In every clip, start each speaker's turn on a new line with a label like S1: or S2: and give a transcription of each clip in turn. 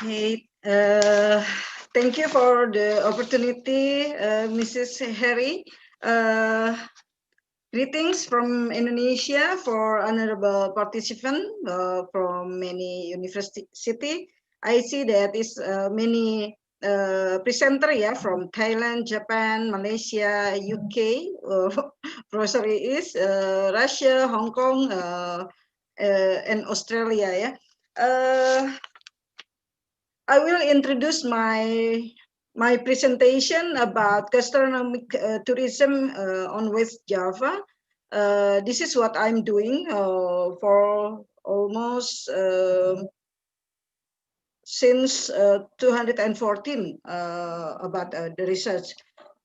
S1: Hey, thank you for the opportunity, Mrs. Harry. Uh, Greetings from Indonesia for honorable participant from many university. I see that is many presenter from Thailand, Japan, Malaysia, UK, Professor is Russia, Hong Kong, and Australia. Yeah. I will introduce my presentation about gastronomic tourism on West Java. This is what I'm doing for almost since 2014 about the research.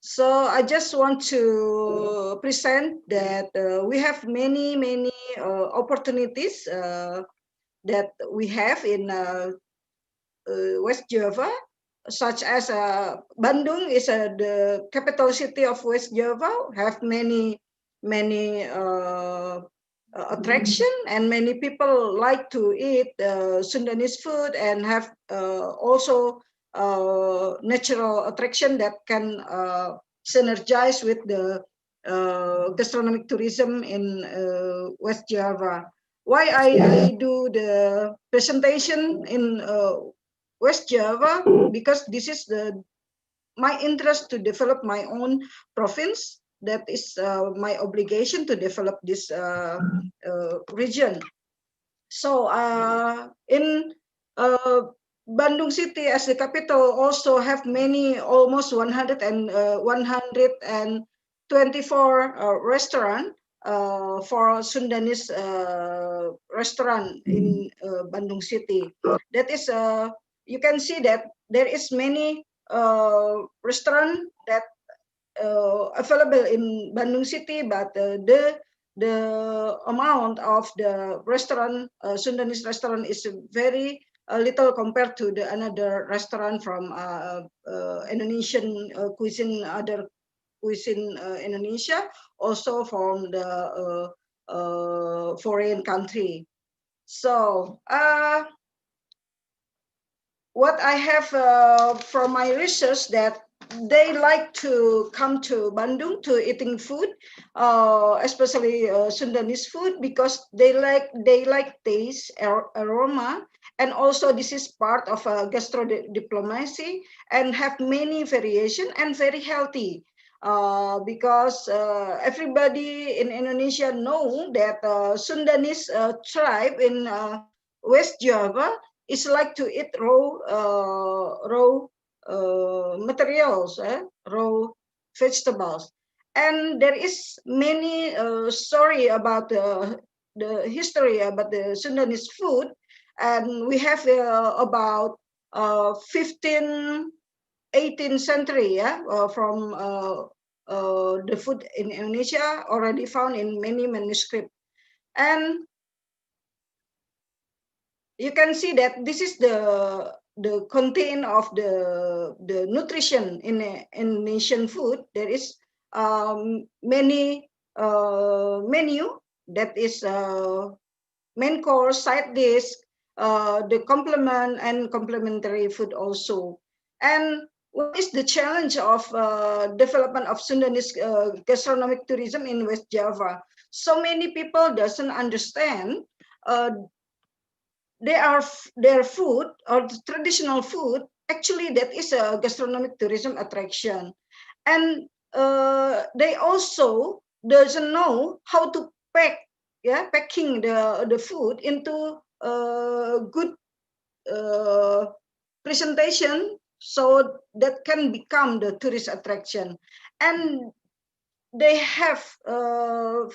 S1: So I just want to present that we have many opportunities that we have in West Java, such as Bandung is the capital city of West Java, have many attraction, and many people like to eat Sundanese food and have also natural attraction that can synergize with the gastronomic tourism in West Java. Why I do the presentation in West Java, because this is my interest to develop my own province. That is my obligation to develop this region. So in Bandung City as the capital also have many, almost 124 restaurant for Sundanese restaurant in Bandung City. That is you can see that there is many restaurant that available in Bandung City, but the amount of the restaurant, Sundanese restaurant, is very little compared to the another restaurant from Indonesian cuisine, other cuisine Indonesia, also from the foreign country. So what I have from my research, that they like to come to Bandung to eating food, especially Sundanese food, because they like taste, aroma, and also this is part of gastro diplomacy, and have many variation and very healthy. Because everybody in Indonesia know that Sundanese tribe in West Java is like to eat raw materials, raw vegetables, and there is many story about the history about the Sundanese food, and we have about 15, 18th century, from the food in Indonesia already found in many manuscripts, and you can see that this is the content of the nutrition in Indonesian food. There is many menu, that is main course, side dish, the complement and complementary food also. And what is the challenge of development of Sundanese gastronomic tourism in West Java? So many people doesn't understand uh, their food or the traditional food, actually that is a gastronomic tourism attraction, and they also doesn't know how to packing the food into good presentation, so that can become the tourist attraction. And they have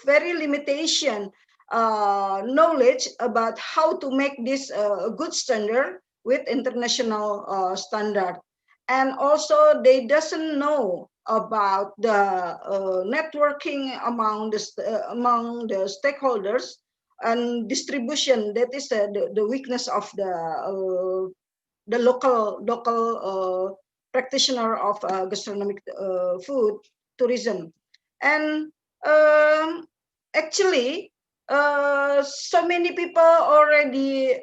S1: very limitation knowledge about how to make this a good standard with international standard, and also they doesn't know about the networking among the stakeholders and distribution. That is the weakness of the local practitioner of gastronomic food tourism. And actually so many people already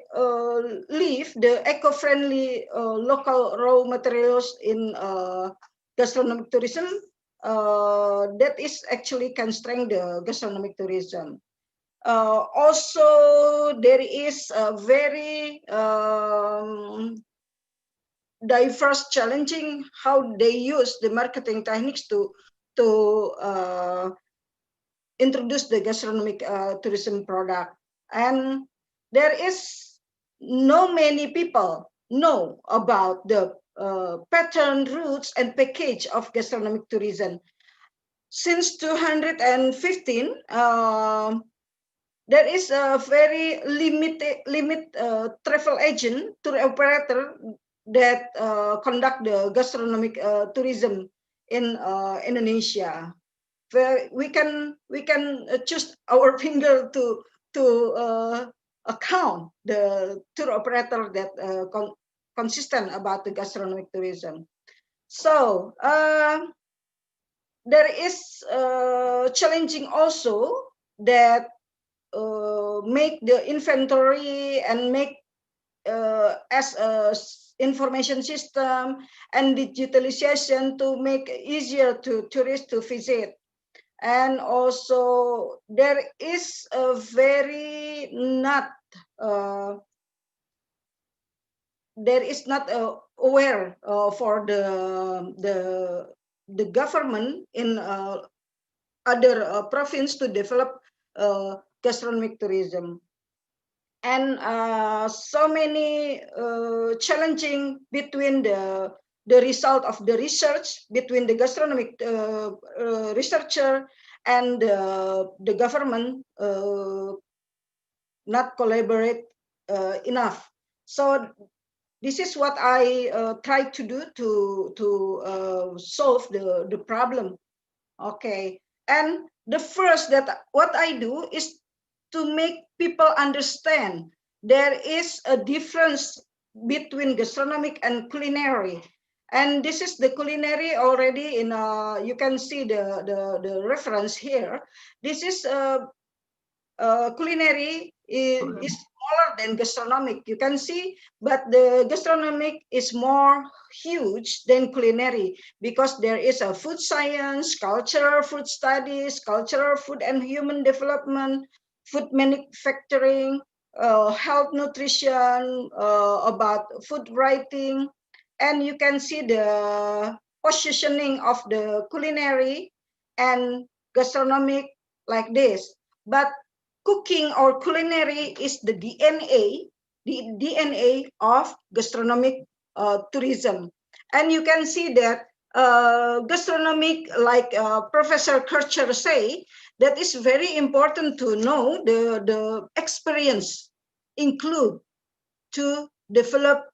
S1: leave the eco-friendly local raw materials in gastronomic tourism. That is actually constraining the gastronomic tourism. Also, there is a very diverse, challenging how they use the marketing techniques to introduce the gastronomic tourism product. And there is no many people know about the pattern, roots, and package of gastronomic tourism. Since 2015, there is a very limit travel agent, tour operator that conduct the gastronomic tourism in Indonesia. Where we can choose our finger to account the tour operator that consistent about the gastronomic tourism. So there is challenging also that make the inventory and make as a information system and digitalization to make easier to tourists to visit. And also there is a very not there is not aware for the government in other province to develop gastronomic tourism. And so many challenging between the result of the research between the gastronomic researcher and the government not collaborate enough. So this is what I try to do to solve the problem. Okay, and the first that what I do is to make people understand there is a difference between gastronomic and culinary. And this is the culinary already in you can see the reference here. This is culinary is smaller than gastronomic, you can see, but the gastronomic is more huge than culinary because there is a food science, cultural food studies, cultural food and human development, food manufacturing, health nutrition, about food writing, and you can see the positioning of the culinary and gastronomic like this. But cooking or culinary is the DNA of gastronomic tourism. And you can see that gastronomic, like Professor Kircher say, that is very important to know the experience include to develop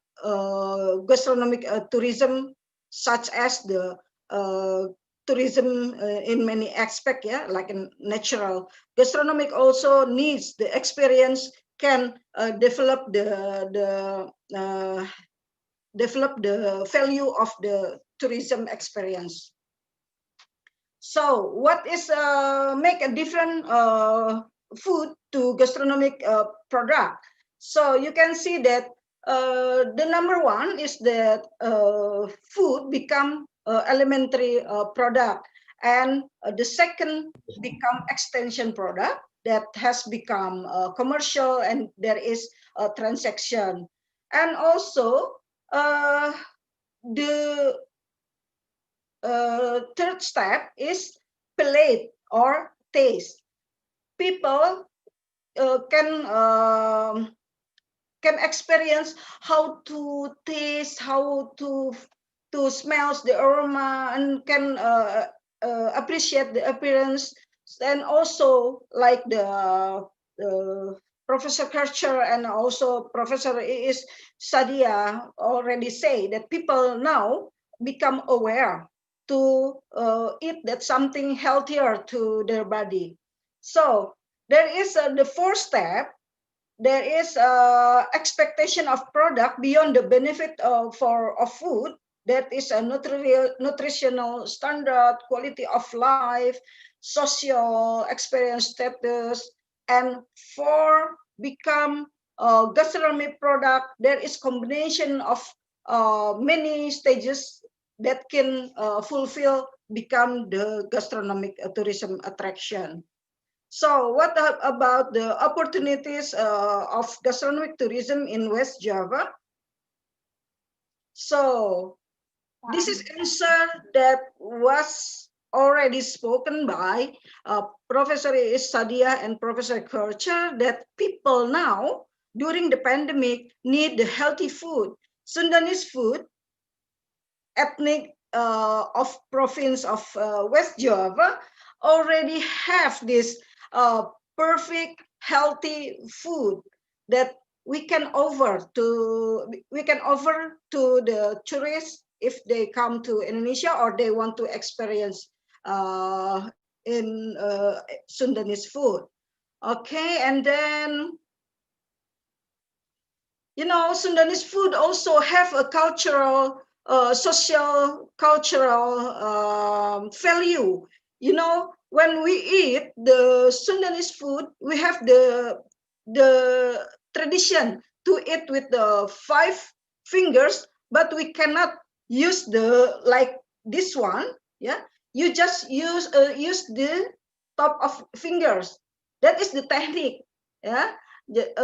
S1: gastronomic tourism, such as the tourism in many aspects, yeah, like in natural. Gastronomic also needs the experience, can develop develop the value of the tourism experience. So what is make a different food to gastronomic product? So you can see that the number one is that food become elementary product, and the second become extension product that has become commercial, and there is a transaction. And also the third step is palate or taste. People can experience how to taste, how to smells the aroma, and can appreciate the appearance. And also like the Professor Kircher and also Professor Is Sadia already say that people now become aware to eat that something healthier to their body. So there is the fourth step. There is expectation of product beyond the benefit of food. That is a nutritional standard, quality of life, social experience status, And for become a gastronomy product, there is combination of many stages that can fulfill become the gastronomic tourism attraction. So what about the opportunities of gastronomic tourism in West Java? So this is answer that was already spoken by Professor Sadia and Professor Kircher, that people now during the pandemic need the healthy food. Sundanese food, ethnic of province of West Java, already have this perfect healthy food that we can offer to the tourists if they come to Indonesia or they want to experience in Sundanese food. Okay, and then Sundanese food also have a social, cultural value. When we eat the Sundanese food, we have the tradition to eat with the 5 fingers, but we cannot use the like this one. Yeah, you just use the top of fingers. That is the technique. Yeah,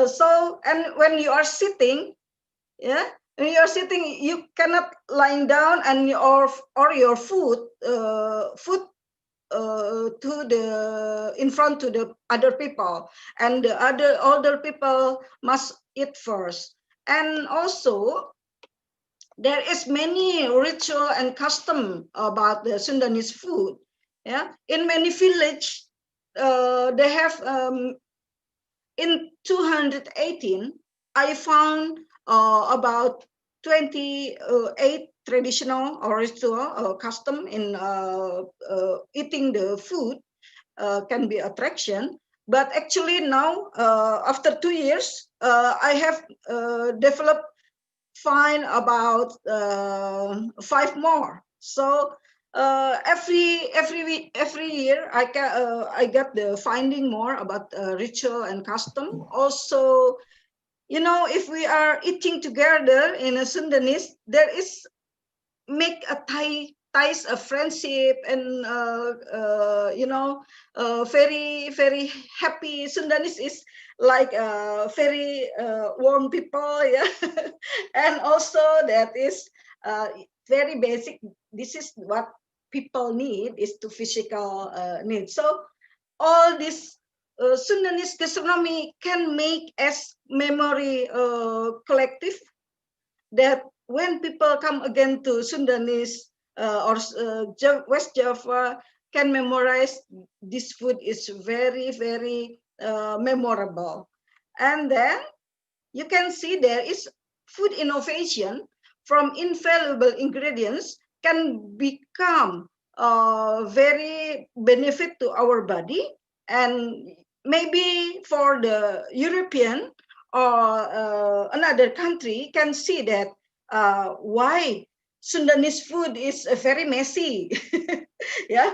S1: so, and when you are sitting, yeah, when you are sitting, you cannot lying down and your foot to the in front to the other people, and the other older people must eat first. And also there is many ritual and custom about the Sundanese food. Yeah, in many village, they have in 218, I found about 28 traditional or ritual custom in eating the food can be attraction. But actually now, after 2 years, I have developed find about 5 more. So every year I got the finding more about ritual and custom. Also, if we are eating together in a Sundanese, there is make a ties of friendship, and very very happy. Sundanese is like very warm people, yeah. And also that is very basic. This is what people need, is to physical need. So all this Sundanese gastronomy can make as memory collective, that when people come again to Sundanese or West Java, can memorize this food is very, very memorable. And then you can see there is food innovation from invaluable ingredients can become very benefit to our body, and maybe for the European or another country can see that why Sundanese food is very messy. Yeah,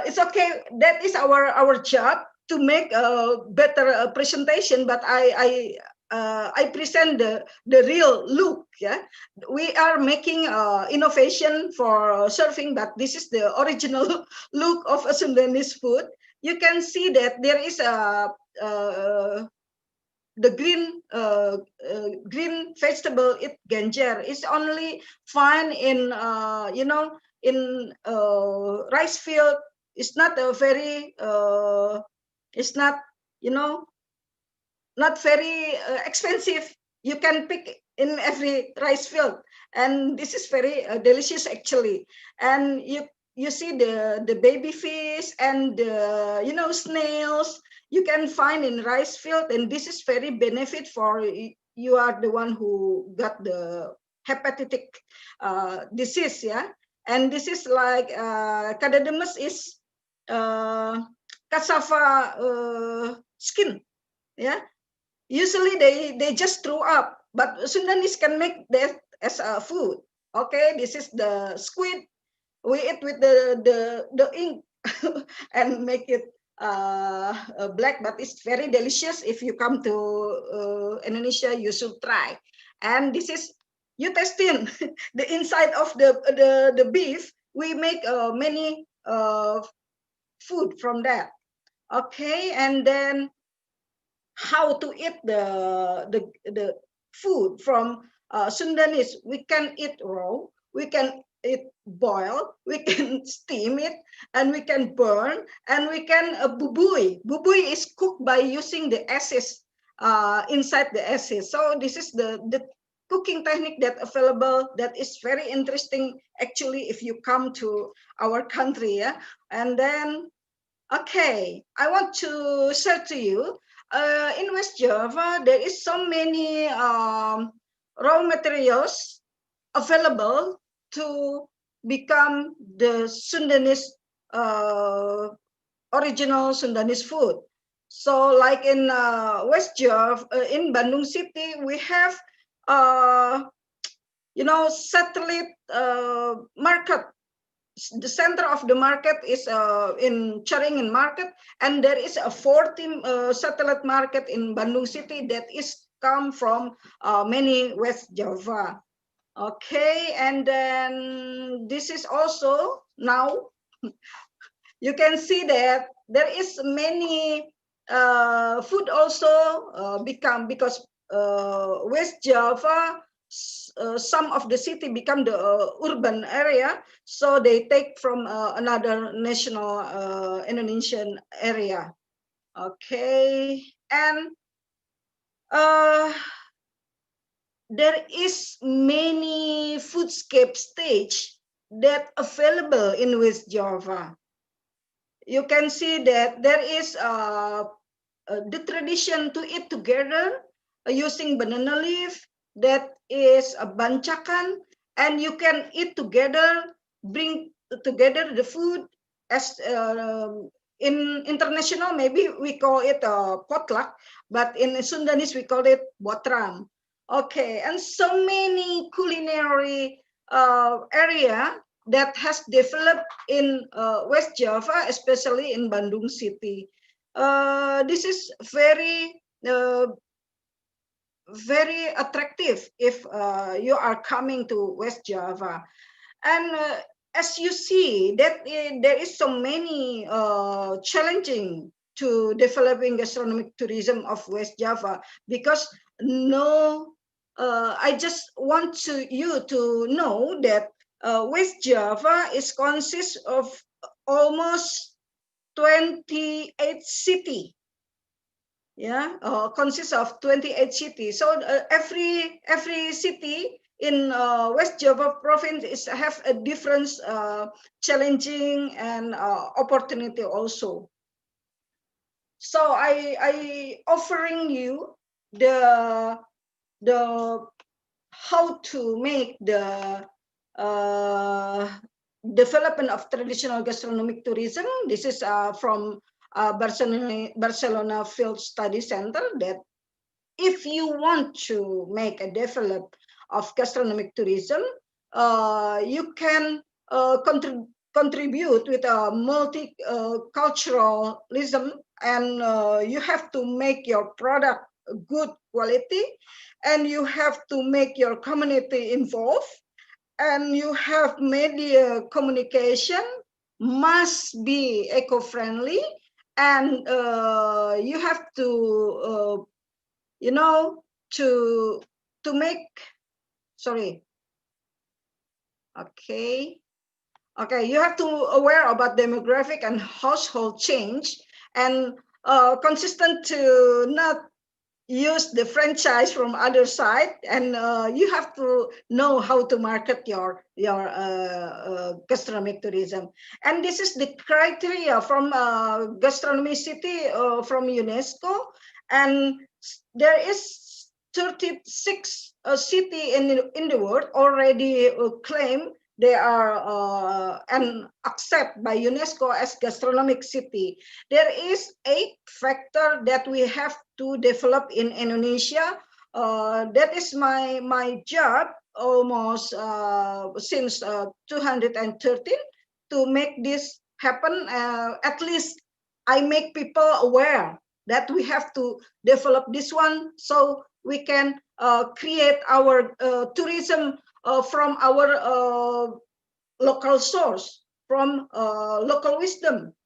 S1: it's okay. That is our job to make a better presentation, but I present the real look. Yeah, we are making innovation for surfing, but this is the original look of a Sundanese food. You can see that there is the green vegetable, it ganjer is only found in in rice field. It's not a very it's not you know not very expensive. You can pick in every rice field, and this is very delicious actually. And you see the baby fish and the snails you can find in rice field, and this is very benefit for you are the one who got the hepatitic disease, yeah. And this is like cadademus is uh, cassava skin, yeah. Usually they just throw up, but Sundanese can make that as a food. Okay, this is the squid. We eat with the ink and make it black, but it's very delicious. If you come to Indonesia, you should try. And this is, you testing the inside of the beef. We make many food from that. Okay, and then how to eat the food from Sundanese. We can eat raw, we can eat boiled, we can steam it, and we can burn, and we can bubui. Bubui is cooked by using the ashes inside the ashes. So this is the cooking technique that available, that is very interesting actually if you come to our country. Yeah, and then okay, I want to share to you. In West Java, there is so many raw materials available to become the Sundanese original Sundanese food. So, like in West Java, in Bandung City, we have satellite market. The center of the market is in Caringin Market, and there is a 14 satellite market in Bandung City that is come from many West Java. Okay, and then this is also now you can see that there is many food also become, because West Java, some of the city become the urban area, so they take from another national Indonesian area. Okay, and uh, there is many foodscape stage that available in West Java. You can see that there is the tradition to eat together using banana leaf, that is a bancakan, and you can eat together, bring together the food as in international, maybe we call it potluck, but in Sundanese we call it botram. Okay, and so many culinary area that has developed in West Java, especially in Bandung City. This is very attractive if you are coming to West Java. And as you see, that there is so many challenging to developing gastronomic tourism of West Java, because no, I just want you to know that West Java is consists of almost 28 cities. Yeah, consists of 28 cities. So every city in West Java province is have a different challenging and opportunity also. So I offering you the the how to make the development of traditional gastronomic tourism. This is from Barcelona Field Study Center, that if you want to make a develop of gastronomic tourism, you can contribute with a multiculturalism, and you have to make your product good quality, and you have to make your community involved, and you have media communication must be eco-friendly, and you have to you know to make, sorry, okay, you have to aware about demographic and household change, and consistent to not use the franchise from other side, and you have to know how to market your gastronomic tourism. And this is the criteria from gastronomy city from UNESCO, and there is 36 city in the world already claim they are and accept by UNESCO as gastronomic city. There is 8 factors that we have to develop in Indonesia. That is my job almost since 2013 to make this happen. At least I make people aware that we have to develop this one so we can create our tourism from our local source, from local wisdom.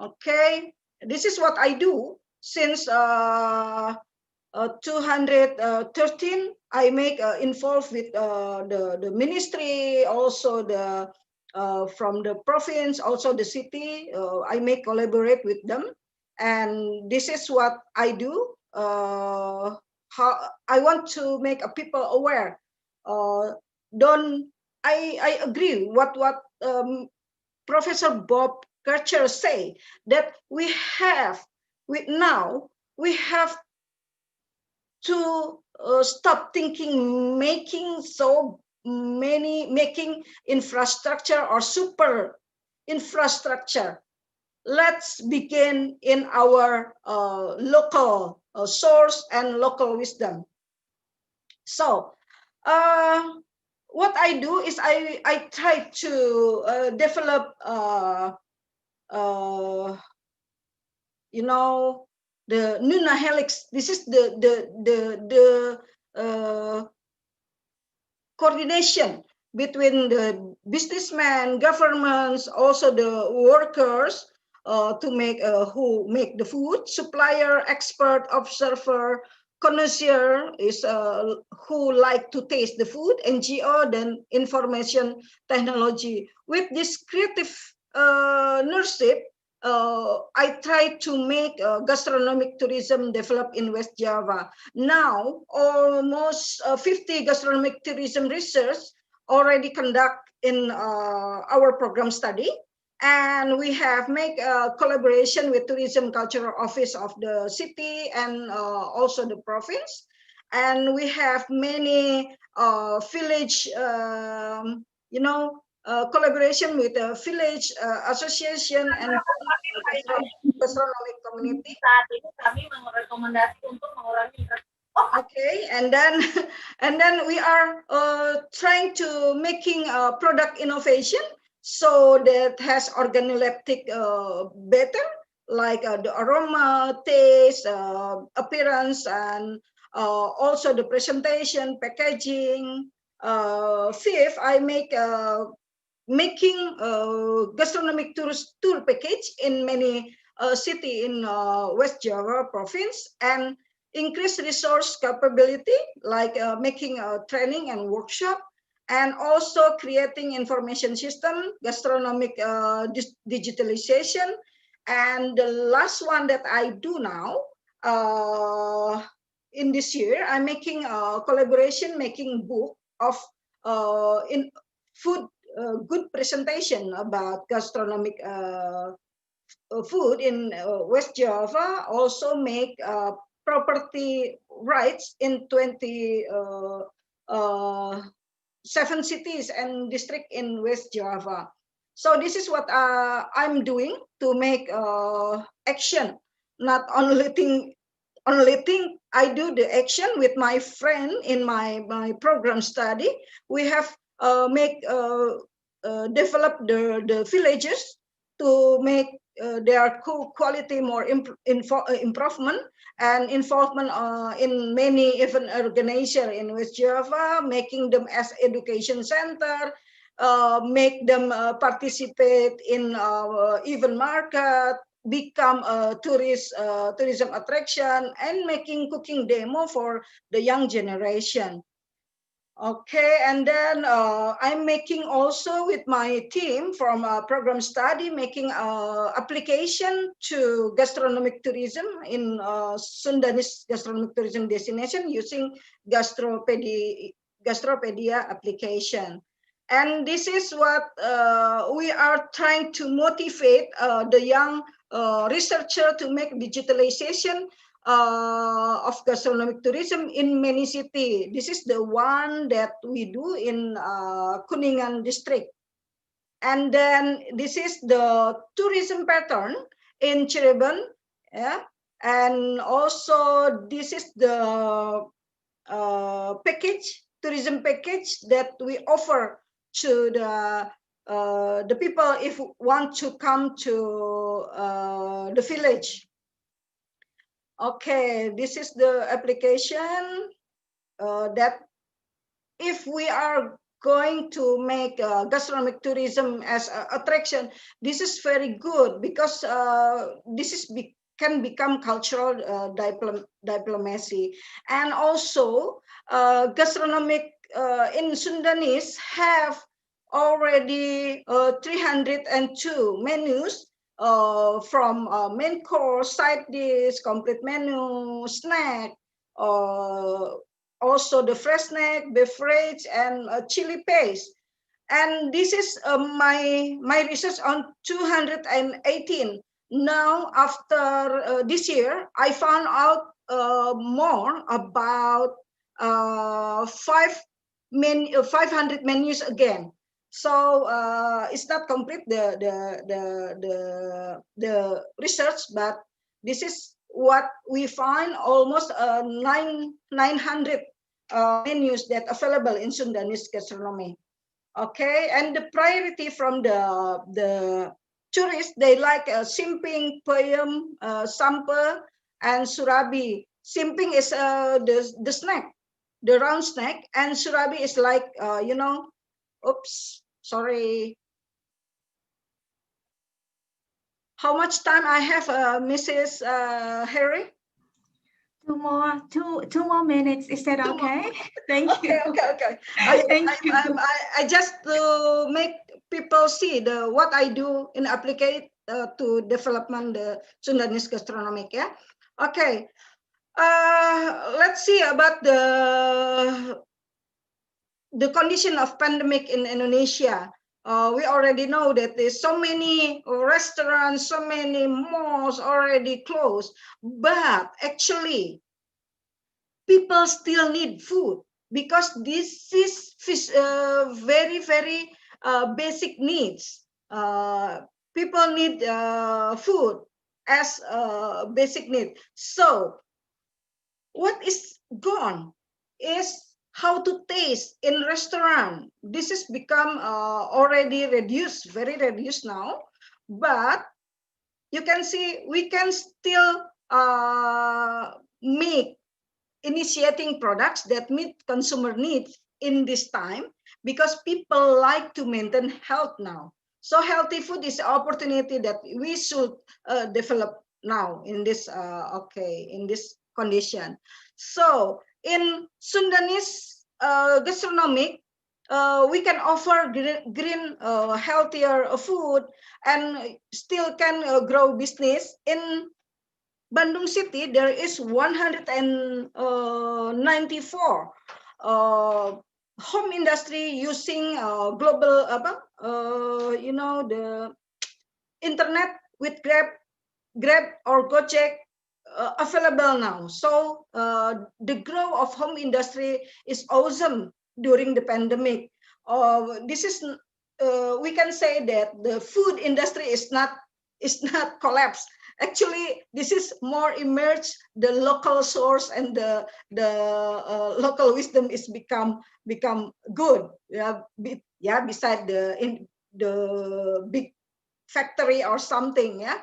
S1: Okay, this is what I do since 213. I make involved with the ministry, also the from the province, also the city. I make collaborate with them, and this is what I do. How I want to make people aware. Don't I agree what Professor Bob Kircher say, that we have to stop thinking making infrastructure or super infrastructure. Let's begin in our local source and local wisdom. So what I do is I try to develop you know, the Nuna helix. This is the coordination between the businessmen, governments, also the workers to make who make the food, supplier, expert, observer, connoisseur is who like to taste the food, NGO, then information technology. With this creative nurship, I try to make gastronomic tourism develop in West Java. Now, almost 50 gastronomic tourism research already conduct in our program study. And we have made a collaboration with Tourism Cultural Office of the city and also the province. And we have many village, collaboration with the village association and gastronomic community.
S2: Saat ini kami merekomendasi untuk mengurangi.
S1: Okay, and then we are trying to making product innovation so that has organoleptic better, like the aroma, taste, appearance, and also the presentation, packaging. Fifth, I make making gastronomic tour package in many city in West Java province, and increase resource capability, like making a training and workshop, and also creating information system, gastronomic digitalization. And the last one that I do now, in this year, I'm making a collaboration, making book of in food good presentation about gastronomic food in West Java, also make property rights in 27 cities and district in West Java. So this is what I'm doing to make action, not only think I do the action with my friend in my program study. We have develop the villages to make their quality more improvement, and involvement in many event organization in West Java, making them as education center, make them participate in event market, become a tourism attraction, and making cooking demo for the young generation. Okay, and then I'm making also with my team from program study, making application to gastronomic tourism in Sundanese gastronomic tourism destination using gastropedia application. And this is what we are trying to motivate the young researcher to make digitalization of gastronomic tourism in many cities. This is the one that we do in Kuningan district. And then this is the tourism pattern in Cirebon. Yeah. And also this is the tourism package that we offer to the the people if want to come to the village. Okay, this is the application that if we are going to make gastronomic tourism as an attraction, this is very good because this is can become cultural diplomacy. And also gastronomic in Sundanese have already 302 menus from main course, side dish, complete menu, snack, also the fresh snack, beverage, and chili paste. And this is my research on 218. Now, after this year, I found out more about 500 menus again. So it's not complete the research, but this is what we find, almost 900 menus that available in Sundanese gastronomy. Okay, and the priority from the tourists, they like Simping, Payam, Sampa, and Surabi. Simping is the snack, the round snack, and Surabi is like oops, sorry. How much time I have, Mrs. Harry?
S3: Two more minutes. Is that okay? Thank you.
S1: Okay.
S3: Thank you.
S1: I just to make people see what I do in applicate to development the Sundanese gastronomic. Yeah. Okay. Let's see about the condition of pandemic in Indonesia. We already know that there's so many restaurants, so many malls already closed, but actually people still need food because this is very, very basic needs. People need food as a basic need. So what is gone is how to taste in restaurant. This has become already reduced, very reduced now, but you can see we can still make initiating products that meet consumer needs in this time because people like to maintain health now. So healthy food is an opportunity that we should develop now in this in this condition. So in Sundanese gastronomic, we can offer green healthier food and still can grow business. In Bandung City, there is 194 home industry using global the internet with Grab or Gojek available now. So the growth of home industry is awesome during the pandemic. This is we can say that the food industry is not collapsed. Actually, this is more emerged. The local source and the local wisdom is become good. Yeah, beside the big factory or something. Yeah.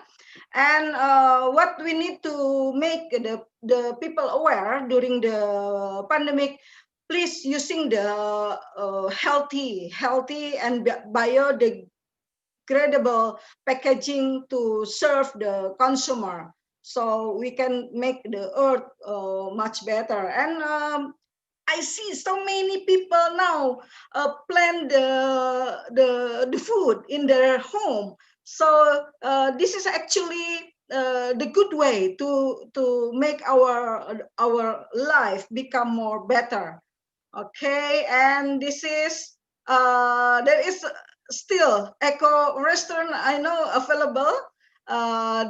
S1: And what we need to make the people aware during the pandemic, please using the healthy and biodegradable packaging to serve the consumer, so we can make the earth much better. And I see so many people now plan the food in their home. So this is actually the good way to make our life become more better. Okay, and this is there is still eco restaurant I know available.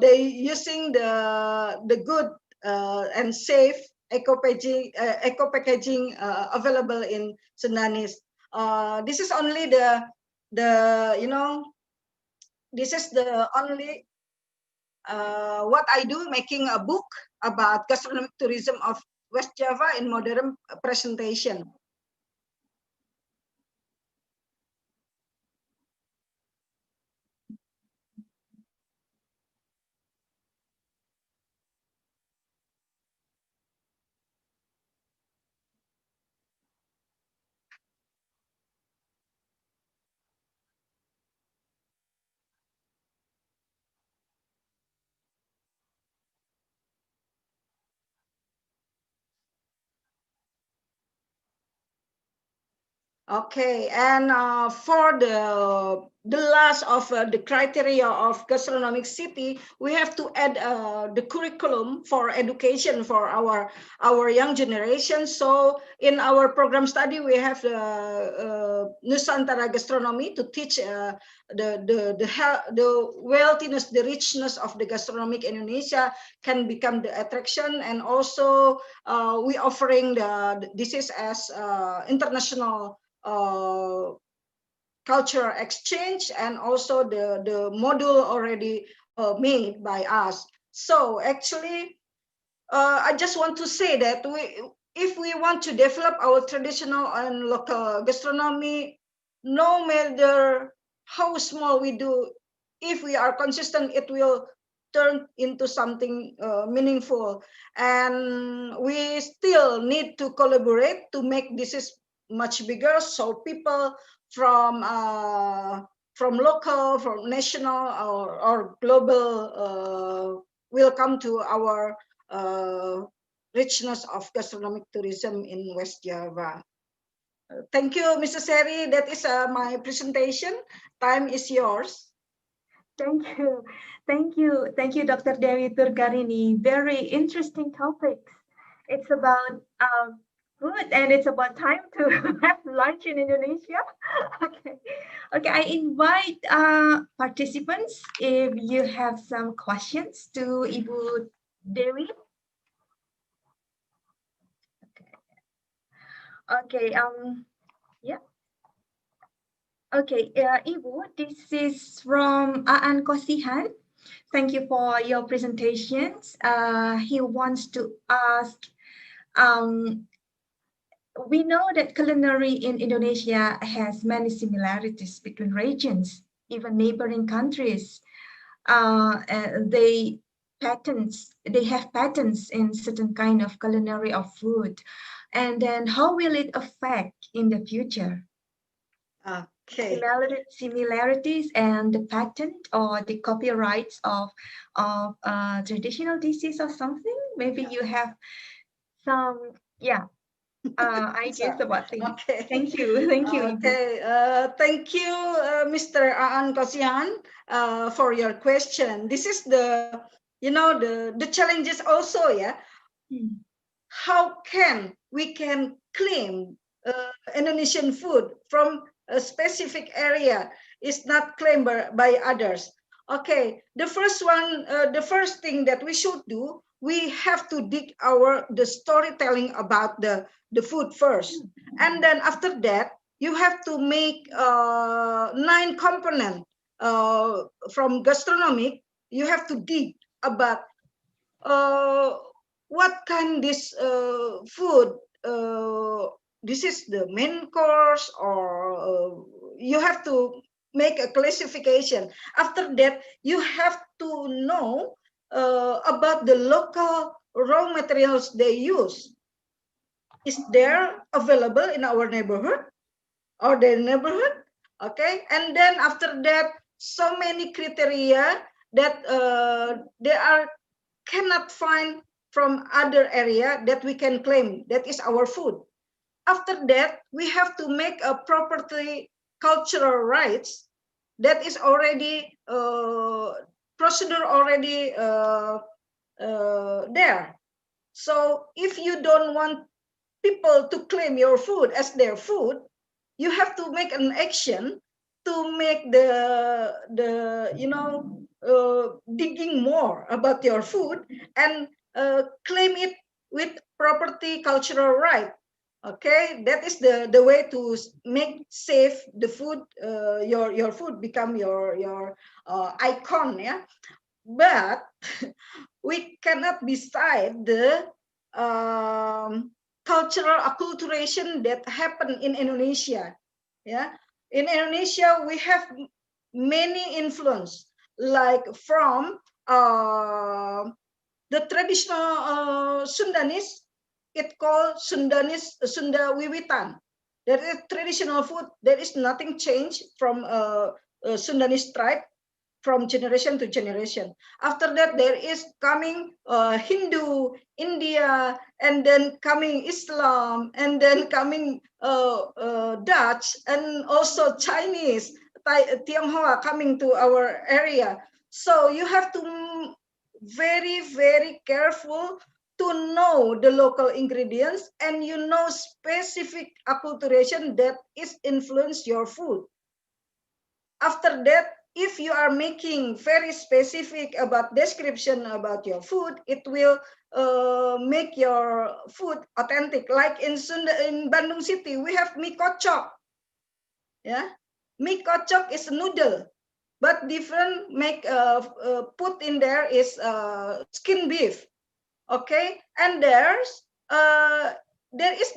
S1: They using the good and safe eco packaging available in Sundanese. This is only this is the only what I do, making a book about gastronomic tourism of West Java in modern presentation. Okay, and for the last of the criteria of gastronomic city, we have to add the curriculum for education for our young generation. So in our program study, we have Nusantara gastronomy to teach the wealthiness, the richness of the gastronomic Indonesia can become the attraction, and also we offering this is as international cultural exchange, and also the module already made by us. So actually, I just want to say that if we want to develop our traditional and local gastronomy, no matter how small we do, if we are consistent, it will turn into something meaningful. And we still need to collaborate to make this is much bigger, so people from local, from national, or global will come to our richness of gastronomic tourism in West Java. Thank you, Mrs. Seri. That is my presentation. Time is yours.
S3: Thank you. Thank you. Thank you, Dr. Dewi Turgarini. Very interesting topics. It's about food, and it's about time to have lunch in Indonesia. Okay. Okay, I invite participants if you have some questions to Ibu Dewi. Okay, yeah. Okay, Ibu, this is from Aan Kosihan. Thank you for your presentations. He wants to ask, we know that culinary in Indonesia has many similarities between regions, even neighboring countries. They have patterns in certain kind of culinary of food. And then how will it affect in the future?
S1: Okay.
S3: Similarities and the patent or the copyrights of traditional dishes or something. Maybe you have some ideas about things.
S1: Okay.
S3: Thank you. Thank you.
S1: Okay. Thank you, Mr. Aan Kosihan, for your question. This is the challenges also, yeah. How we can claim Indonesian food from a specific area is not claimed by others. Okay, the first thing that we should do, we have to dig the storytelling about the food first, and then after that you have to make 9 components from gastronomic. You have to dig about what kind this food, this is the main course, or you have to make a classification. After that, you have to know about the local raw materials they use. Is there available in our neighborhood or their neighborhood? Okay, and then after that, so many criteria that they cannot find from other area that we can claim that is our food. After that, we have to make a property cultural rights that is already procedure already there. So if you don't want people to claim your food as their food, you have to make an action to make digging more about your food and claim it with property cultural right. Okay, that is the way to make safe the food. Your food become your icon, yeah. But we cannot beside the cultural acculturation that happen in Indonesia. Yeah, in Indonesia we have many influence, like from the traditional Sundanese. It called Sundanese Sunda Wiwitan. That is traditional food. There is nothing changed from Sundanese tribe. from generation to generation. After that, there is coming Hindu, India, and then coming Islam, and then coming Dutch, and also Chinese, Tionghoa coming to our area. So you have to very, very careful to know the local ingredients, and you know specific acculturation that is influence your food. After that, if you are making very specific about description about your food, it will make your food authentic. Like in Bandung City, we have mie kocok. Yeah, mie kocok is noodle, but different make put in there is skin beef. Okay, and there is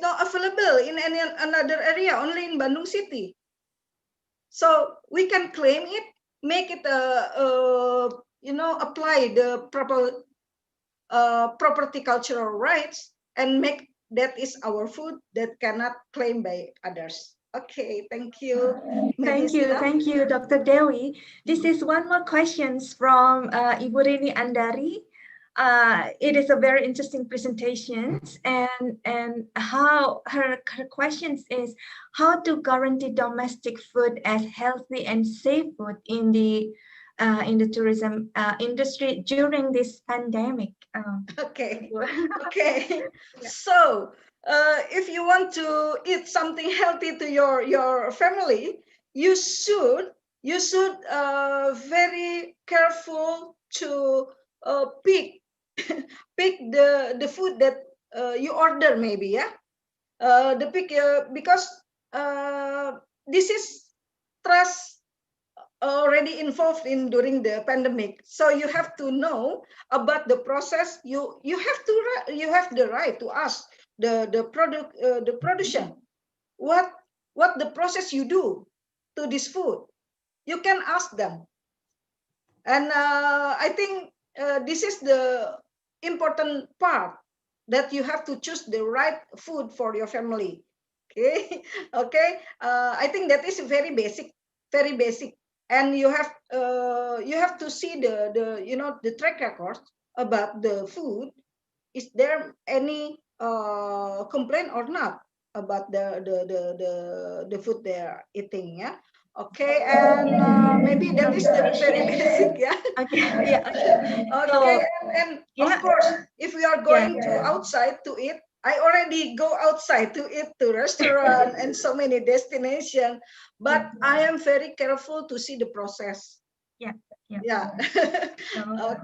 S1: no available in any another area, only in Bandung City. So we can claim it, make it apply the proper property cultural rights, and make that is our food that cannot claim by others. Okay, thank you.
S3: Thank you, Dr. Dewi. This is one more questions from Ibu Rini Andari. It is a very interesting presentation, and how her questions is how to guarantee domestic food as healthy and safe food in the tourism industry during this pandemic.
S1: Okay, okay. So if you want to eat something healthy to your family, you should very careful to pick the food that you order, maybe. Yeah, the pick because this is trust already involved in during the pandemic, so you have to know about the process. You have the right to ask the product the production what the process you do to this food. You can ask them, and I think this is the important part, that you have to choose the right food for your family. Okay. Okay, I think that is very basic, very basic. And you have to see the track record about the food. Is there any complaint or not about the food they are eating? Yeah. Okay, and maybe that is the very basic. Yeah.
S3: Okay, yeah.
S1: Okay, and
S3: yeah.
S1: of course, if we are going to outside to eat, I already go outside to eat to restaurant and so many destination, but I am very careful to see the process.
S3: Yeah.
S1: Yeah.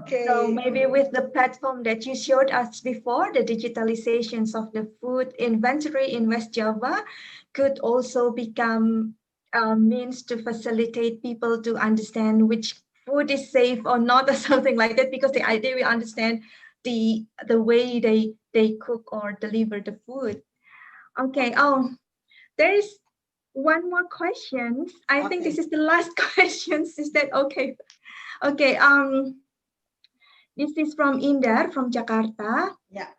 S1: Okay.
S3: So maybe with the platform that you showed us before, the digitalizations of the food inventory in West Java could also become a means to facilitate people to understand which food is safe or not, or something like that, because the idea we understand the way they cook or deliver the food. Okay. Oh, there is one more question. I think this is the last question. Is that okay? Okay. This is from Indar from Jakarta.
S1: Yeah.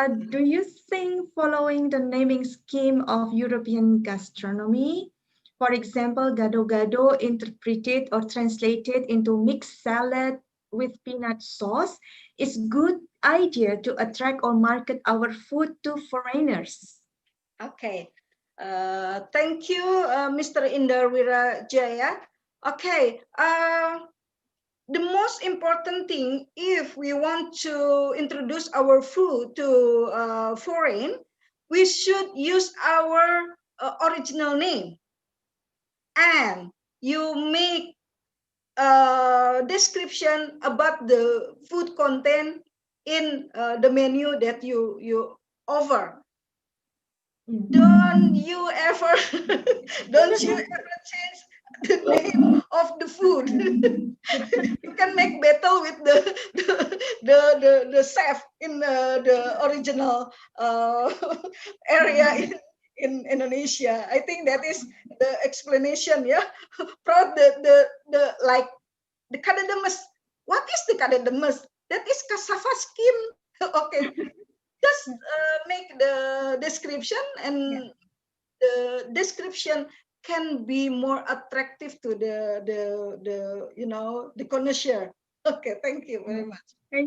S3: Do you think following the naming scheme of European gastronomy, for example, gado-gado interpreted or translated into mixed salad with peanut sauce, is good idea to attract or market our food to foreigners?
S1: Okay. Thank you, Mr. Indar Wirajaya. Okay. The most important thing, if we want to introduce our food to foreign, we should use our original name, and you make a description about the food content in the menu that you offer. Don't you ever change the name of the food. You can make battle with the chef in the original area in Indonesia. I think that is the explanation. Yeah, proud the like the kadademes. What is the kadademes? That is cassava skin. Okay, just make the description, and the description can be more attractive to the connoisseur. Okay, thank you very much.
S3: Thank